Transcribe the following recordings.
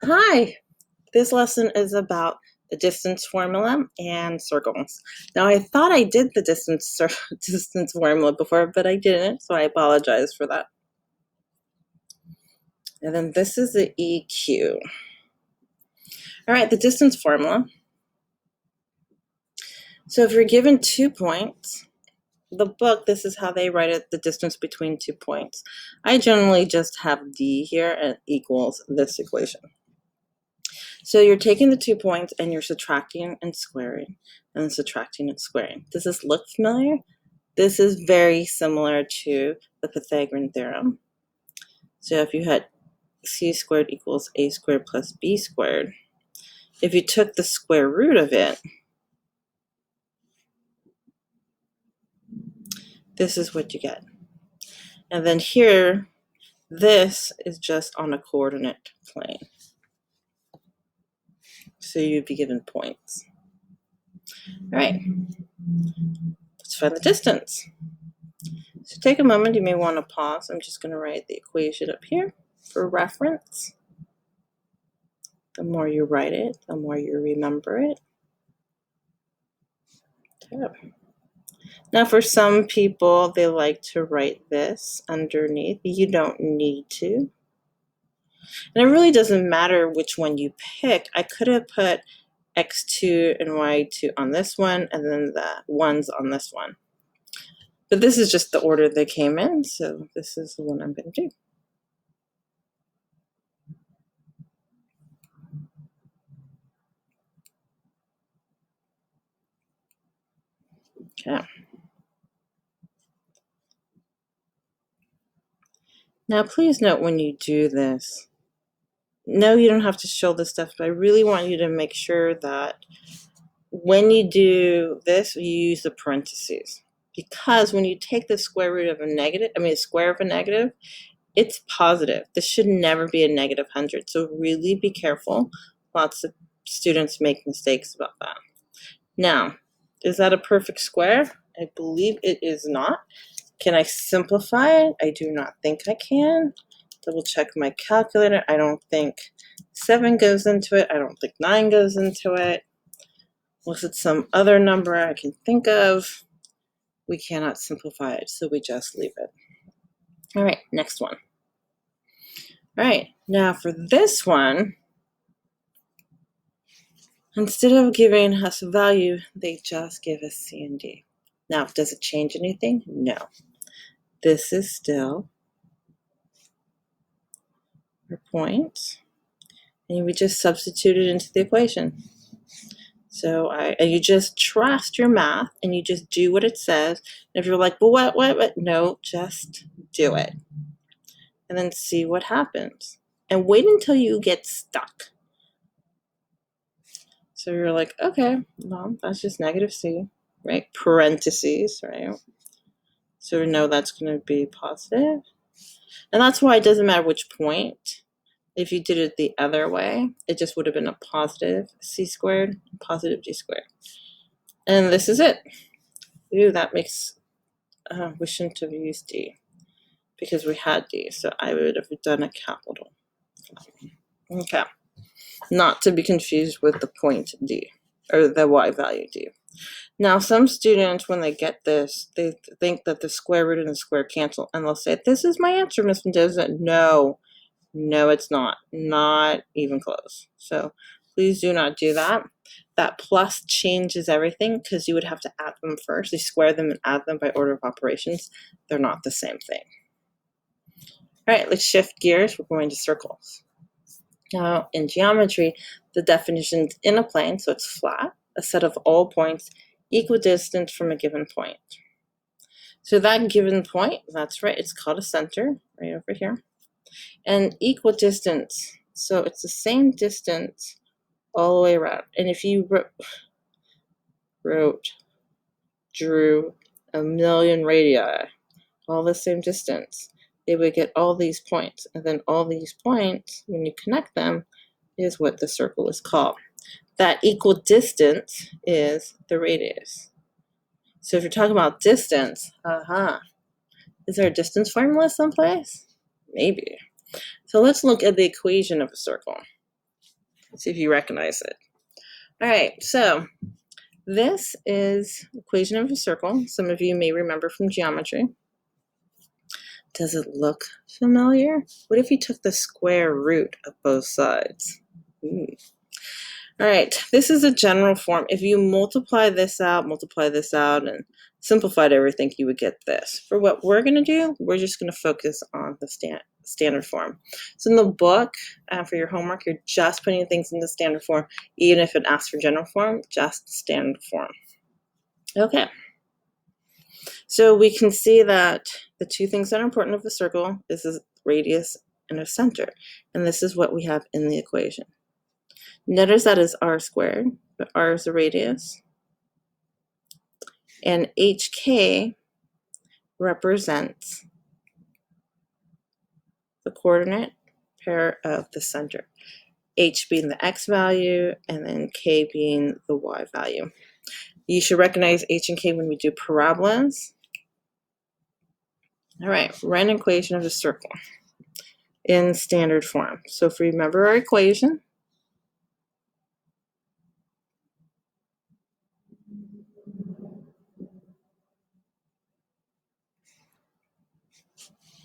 Hi, this lesson is about the distance formula and circles. Now, I thought I did the distance formula before, but I didn't, so I apologize for that. And then this is the EQ. All right, the distance formula. So if you're given 2 points, the book, this is how they write it, the distance between 2 points. I generally just have D here and equals this equation. So you're taking the 2 points and you're subtracting and squaring, and then subtracting and squaring. Does this look familiar? This is very similar to the Pythagorean theorem. So if you had c squared equals a squared plus b squared, if you took the square root of it, this is what you get. And then here, this is just on a coordinate plane. So you'd be given points. All right, let's find the distance. So take a moment, you may want to pause. I'm just going to write the equation up here for reference. The more you write it, the more you remember it. Okay. Now for some people, they like to write this underneath. You don't need to. And it really doesn't matter which one you pick. I could have put x2 and y2 on this one, and then the ones on this one. But this is just the order they came in, so this is the one I'm going to do. Okay. Now please note when you do this, no, you don't have to show this stuff, but I really want you to make sure that when you do this, you use the parentheses. Because when you take the square root of a negative, square of a negative, it's positive. This should never be a negative 100. So really be careful. Lots of students make mistakes about that. Now, is that a perfect square? I believe it is not. Can I simplify it? I do not think I can. Double check my calculator. I don't think 7 goes into it. I don't think 9 goes into it. Was it some other number I can think of? We cannot simplify it, so we just leave it. All right, next one. All right, now for this one, instead of giving us a value, they just give us C and D. Now, does it change anything? No. This is still our point, and we just substitute it into the equation. So you just trust your math, and you just do what it says. And if you're like, well, what? No, just do it. And then see what happens. And wait until you get stuck. So you're like, okay, well, that's just negative C, right? Parentheses, right? So we know that's going to be positive. And that's why it doesn't matter which point. If you did it the other way, it just would have been a positive C squared, positive D squared. And this is it. Ooh, that makes, we shouldn't have used D because we had D. So I would have done a capital. Okay. Not to be confused with the point D or the Y value D. Now, some students, when they get this, they think that the square root and the square cancel, and they'll say, this is my answer, Miss Mendoza. No, it's not. Not even close. So please do not do that. That plus changes everything because you would have to add them first. You square them and add them by order of operations. They're not the same thing. All right, let's shift gears. We're going to circles. Now, in geometry, the definition's in a plane, so it's flat, a set of all points equidistant from a given point. So that given point, that's right, it's called a center, right over here. And equidistant, so it's the same distance all the way around. And if you drew a million radii, all the same distance, they would get all these points. And then all these points, when you connect them, is what the circle is called. That equidistant is the radius. So if you're talking about distance, is there a distance formula someplace? Maybe. So let's look at the equation of a circle. Let's see if you recognize it. All right, so this is equation of a circle. Some of you may remember from geometry. Does it look familiar? What if you took the square root of both sides? All right, this is a general form. If you multiply this out, and simplified everything, you would get this. For what we're going to do, we're just going to focus on the standard form. So in the book, for your homework, you're just putting things in the standard form, even if it asks for general form, just standard form. Okay. So we can see that the two things that are important of the circle is the radius and a center. And this is what we have in the equation. Notice that is r squared, but r is the radius. And hk represents the coordinate pair of the center. H being the x value, and then k being the y value. You should recognize h and k when we do parabolas. All right, write an equation of a circle in standard form. So if we remember our equation,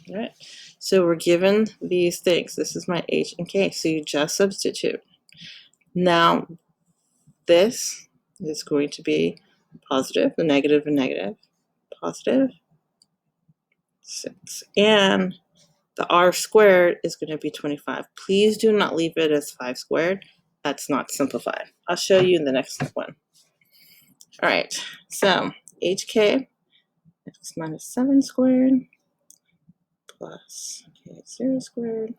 all right, so we're given these things. This is my h and k, so you just substitute. Now, this is going to be positive, the negative and negative, positive 6. And the r squared is going to be 25. Please do not leave it as 5 squared. That's not simplified. I'll show you in the next one. All right, so hk, x minus 7 squared, plus k0 squared.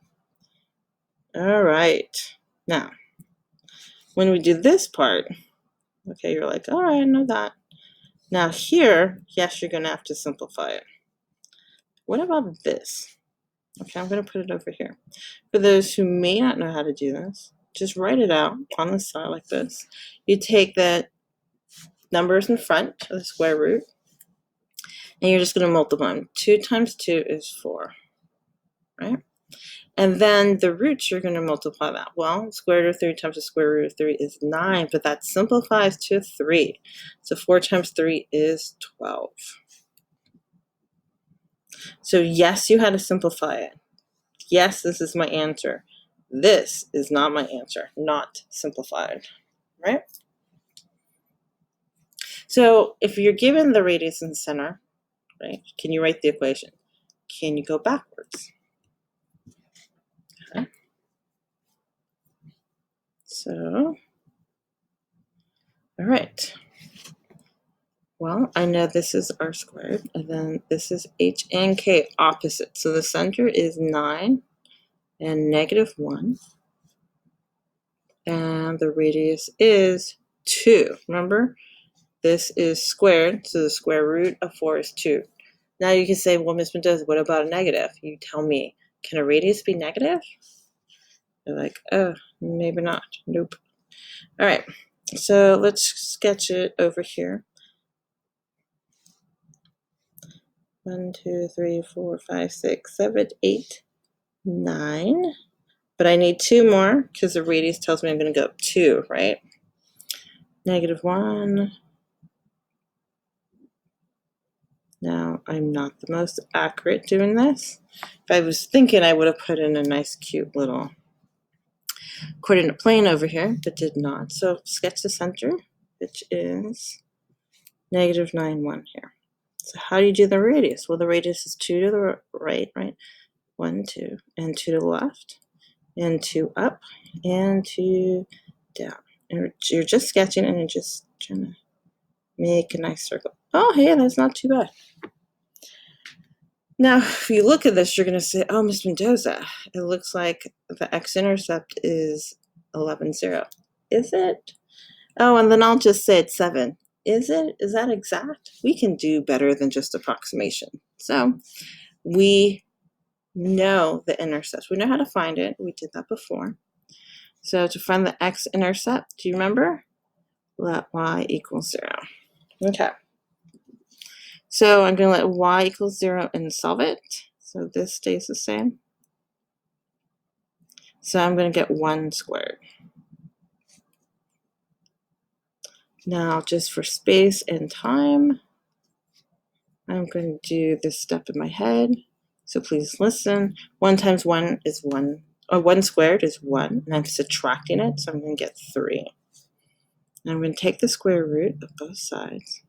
All right, now, when we do this part, okay, you're like, all right, I know that. Now here, yes, you're going to have to simplify it. What about this? Okay, I'm going to put it over here. For those who may not know how to do this, just write it out on the side like this. You take the numbers in front of the square root, and you're just going to multiply them. 2 times 2 is 4, right? And then the roots, you're going to multiply that. Well, square root of 3 times the square root of 3 is 9, but that simplifies to 3. So 4 times 3 is 12. So yes, you had to simplify it. Yes, this is my answer. This is not my answer, not simplified, right? So if you're given the radius and center, right, can you write the equation? Can you go backwards? Okay. So, all right. Well, I know this is r squared, and then this is h and k opposite. So the center is 9 and negative 1. And the radius is 2. Remember, this is squared, so the square root of 4 is 2. Now you can say, well, Ms. Mendoza, what about a negative? You tell me, can a radius be negative? You're like, oh, maybe not. Nope. All right, so let's sketch it over here. 1, 2, 3, 4, 5, 6, 7, 8, 9. But I need 2 more because the radius tells me I'm going to go up 2, right? Negative 1. Now, I'm not the most accurate doing this. If I was thinking, I would have put in a nice, cute little coordinate plane over here, but did not. So sketch the center, which is negative 9, 1 here. So how do you do the radius? Well, the radius is 2 to the right, right? 1, 2, and 2 to the left, and 2 up, and 2 down. And you're just sketching, and you're just trying to make a nice circle. Oh, hey, that's not too bad. Now, if you look at this, you're going to say, oh, Ms. Mendoza, it looks like the x-intercept is 11, 0. Is it? Oh, and then I'll just say it's 7. Is it? Is that exact? We can do better than just approximation. So we know the intercept. We know how to find it. We did that before. So to find the x-intercept, do you remember? Let y equals 0. Okay. So I'm going to let y equals 0 and solve it. So this stays the same. So I'm going to get 1 squared. Now, just for space and time, I'm going to do this step in my head. So please listen. 1 times 1 is 1, or 1 squared is 1, and I'm subtracting it, so I'm going to get 3. And I'm going to take the square root of both sides.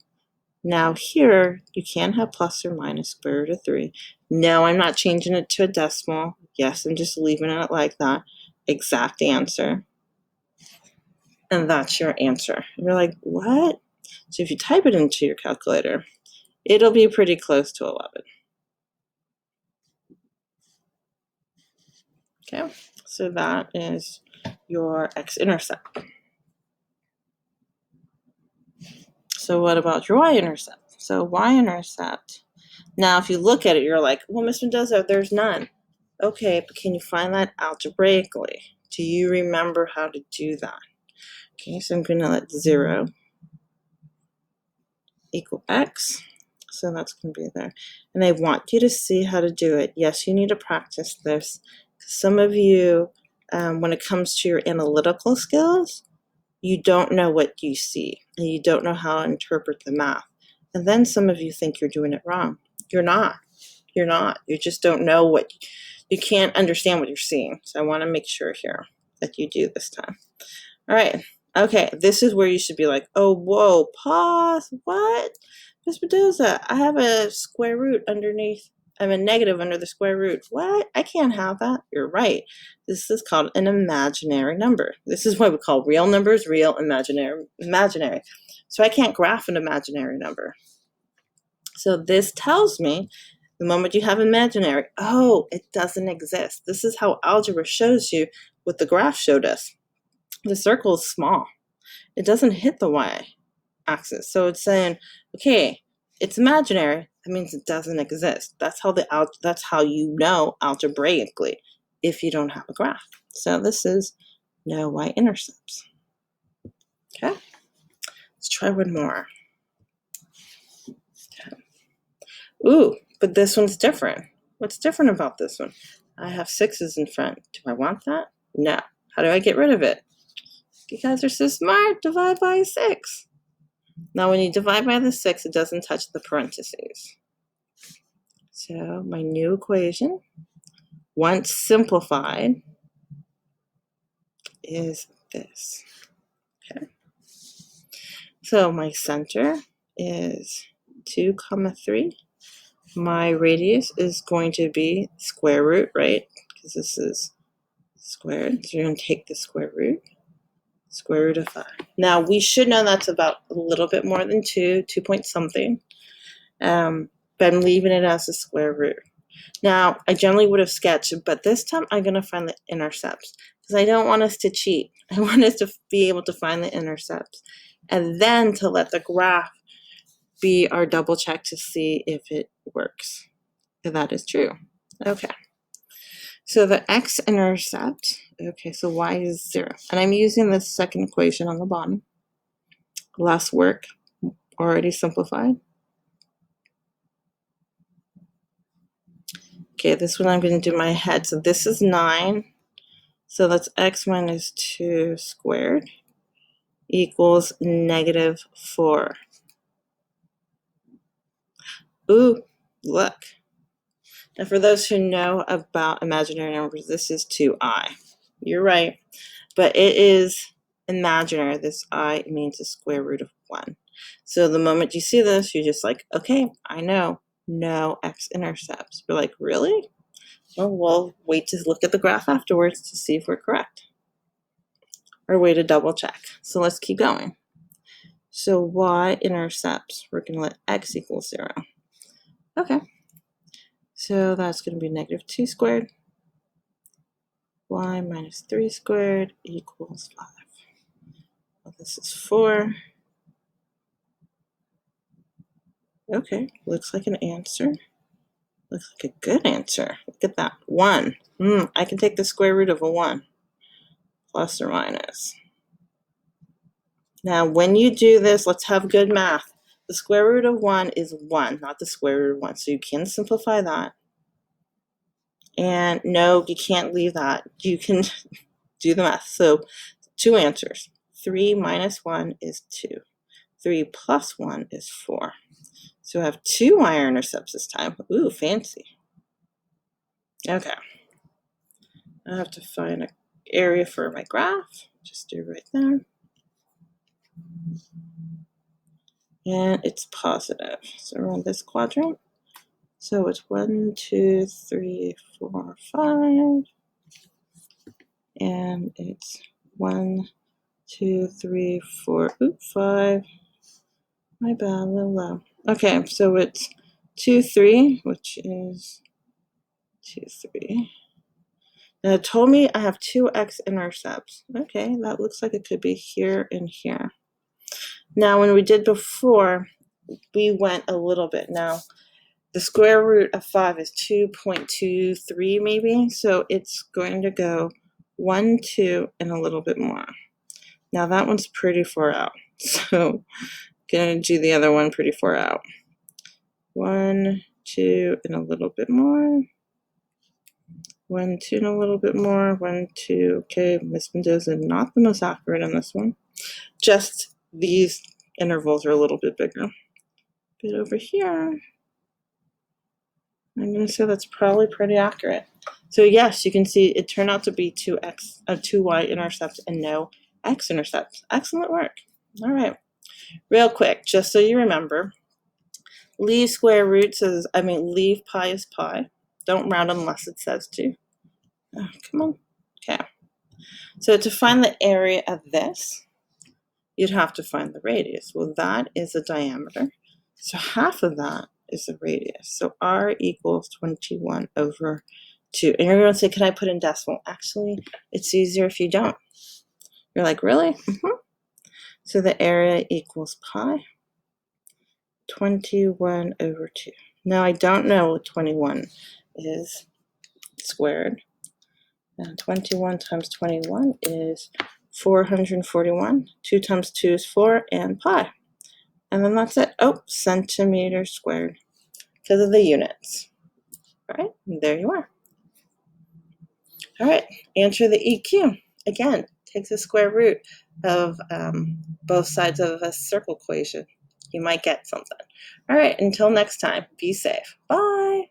Now here, you can have plus or minus square root of 3. No, I'm not changing it to a decimal. Yes, I'm just leaving it like that. Exact answer. And that's your answer. And you're like, what? So if you type it into your calculator, it'll be pretty close to 11. Okay, so that is your x-intercept. So what about your y-intercept? So y-intercept, now if you look at it, you're like, well, Ms. Mendoza, there's none. Okay, but can you find that algebraically? Do you remember how to do that? Okay, so I'm going to let 0 equal x. So that's going to be there. And I want you to see how to do it. Yes, you need to practice this. Some of you, when it comes to your analytical skills, you don't know what you see, and you don't know how to interpret the math. And then some of you think you're doing it wrong. You're not. You're not. You just don't know what, you can't understand what you're seeing. So I want to make sure here that you do this time. All right. Okay, this is where you should be like, oh, whoa, pause. What? Ms. Mendoza, I have a square root underneath. I'm a negative under the square root. What? I can't have that. You're right. This is called an imaginary number. This is what we call real numbers, real, imaginary. So I can't graph an imaginary number. So this tells me the moment you have imaginary, oh, it doesn't exist. This is how algebra shows you what the graph showed us. The circle is small. It doesn't hit the y-axis. So it's saying, okay, it's imaginary. That means it doesn't exist. That's how you know algebraically if you don't have a graph. So this is no y-intercepts. Okay, let's try one more. Okay. Ooh, but this one's different. What's different about this one? I have 6's in front. Do I want that? No. How do I get rid of it? You guys are so smart. Divide by 6. Now, when you divide by the 6, it doesn't touch the parentheses. So my new equation, once simplified, is this. Okay. So my center is 2, 3. My radius is going to be square root, right? Because this is squared. So you're going to take the square root of 5. Now, we should know that's about a little bit more than 2 point something. But I'm leaving it as a square root. Now, I generally would have sketched, but this time I'm going to find the intercepts because I don't want us to cheat. I want us to be able to find the intercepts and then to let the graph be our double check to see if it works, if that is true. Okay. So the x-intercept, okay, so y is 0. And I'm using the second equation on the bottom. Less work, already simplified. Okay, this one I'm going to do my head. So this is 9. So that's x minus 2 squared equals -4. Ooh, look. Now for those who know about imaginary numbers, this is 2i. You're right. But it is imaginary. This I means the square root of 1. So the moment you see this, you're just like, okay, I know. No x-intercepts. You're like, really? Well, we'll wait to look at the graph afterwards to see if we're correct. Or way to double check. So let's keep going. So y-intercepts, we're going to let x equal 0. Okay. So that's going to be -2 squared. Y minus 3 squared equals 5. Well, this is 4. Okay, looks like an answer. Looks like a good answer. Look at that. 1. I can take the square root of a 1. Plus or minus. Now, when you do this, let's have good math. The square root of 1 is 1, not the square root of 1. So you can simplify that. And no, you can't leave that. You can do the math. So 2 answers. 3 minus 1 is 2. 3 plus 1 is 4. So I have 2 y-intercepts this time. Ooh, fancy. Okay. I have to find an area for my graph. Just do it right there. And it's positive. So we're on this quadrant. So it's 1, 2, 3, 4, 5. And it's 1, 2, 3, 4, 5. My bad, a little low. Okay, so it's 2, 3, which is 2, 3. And it told me I have 2 x-intercepts. Okay, that looks like it could be here and here. Now, when we did before, we went a little bit. Now, the square root of 5 is 2.23 maybe, so it's going to go 1, 2, and a little bit more. Now, that one's pretty far out, so going to do the other one pretty far out. 1, 2, and a little bit more. 1, 2, and a little bit more. 1, 2. Okay, this window's not the most accurate on this one. Just these intervals are a little bit bigger. But over here, I'm going to say that's probably pretty accurate. So yes, you can see it turned out to be 2 y-intercepts and no x-intercepts. Excellent work. All right. Real quick, just so you remember, leave square roots as, leave pi as pi. Don't round unless it says to. Oh, come on. Okay. So to find the area of this, you'd have to find the radius. Well, that is a diameter. So half of that is the radius. So r equals 21 over 2. And you're going to say, can I put in decimal? Actually, it's easier if you don't. You're like, really? So the area equals pi 21 over 2. Now, I don't know what 21 is squared. And 21 times 21 is 441. 2 times 2 is 4, and pi. And then that's it. Oh, centimeters squared because of the units. All right, and there you are. All right, answer the EQ. Again, take the square root of both sides of a circle equation. You might get something. All right, until next time, be safe. Bye.